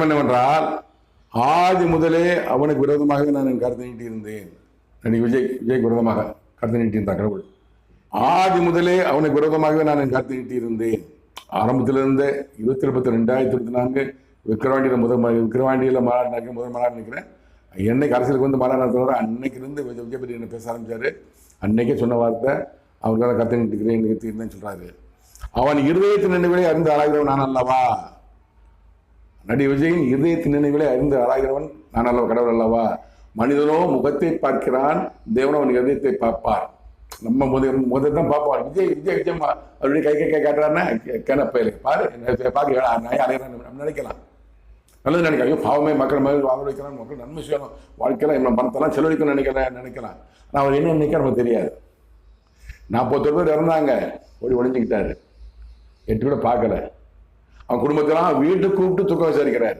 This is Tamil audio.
என்னவென்றால் ஆதி முதலே அவனுக்கு விரோதமாகவே நான் என் கருத்து நீட்டியிருந்தேன். விஜய்க்கு விரோதமாக கருத்து நீட்டியிருந்தார் கடவுள். ஆதி முதலே அவனுக்கு விரோதமாகவே நான் என் கருத்து நீட்டியிருந்தேன். ஆரம்பத்திலிருந்து 2024 விக்கிரவாண்டியில் மாநாடு முதல் மாநாடு நிற்கிறேன். என்னைக்கு அரசியலுக்கு வந்து மாநாடு நடத்துவாரோ அன்னைக்கு இருந்து விஜய் பற்றி என்ன பேச ஆரம்பிச்சாரு. அன்னைக்கே சொன்ன வார்த்தை அவருக்காக கருத்து நீட்டிருக்கிறேன் சொல்றாரு. அவன் இருதயத்தின் நினைவுகளை அறிந்து ஆராய்கிறவன் நான் அல்லவா. நடி விஜயின் இருதயத்தின் நினைவுகளை அறிந்து ஆராய்கிறவன் நான் அல்லவா, கடவுள் அல்லவா. மனிதனோ முகத்தை பார்க்கிறான், தேவனோ அவன் இதயத்தை பார்ப்பார். நம்ம முதல் தான் பார்ப்பான். விஜய் அவருடைய கை காட்டுறாருன்னா கேனப்பையில பாரு பார்க்க நினைக்கலாம், நல்லது நினைக்கலாம். ஐயோ பாவமே மக்கள் மகள் வாங்க வைக்கிறான், மக்கள் நன்மை செய்யணும், வாழ்க்கையெல்லாம் என்ன பணத்தெல்லாம் செலவழிக்கணும்னு நினைக்கலாம். ஆனால் அவர் என்ன நினைக்க நமக்கு தெரியாது. 40 பேர் இறந்தாங்க, ஒளிஞ்சுக்கிட்டாரு, 8 கூட பார்க்கல. அவன் குடும்பத்தெல்லாம் வீட்டுக்கு கூப்பிட்டு துக்கம் விசாரிக்கிறாரு.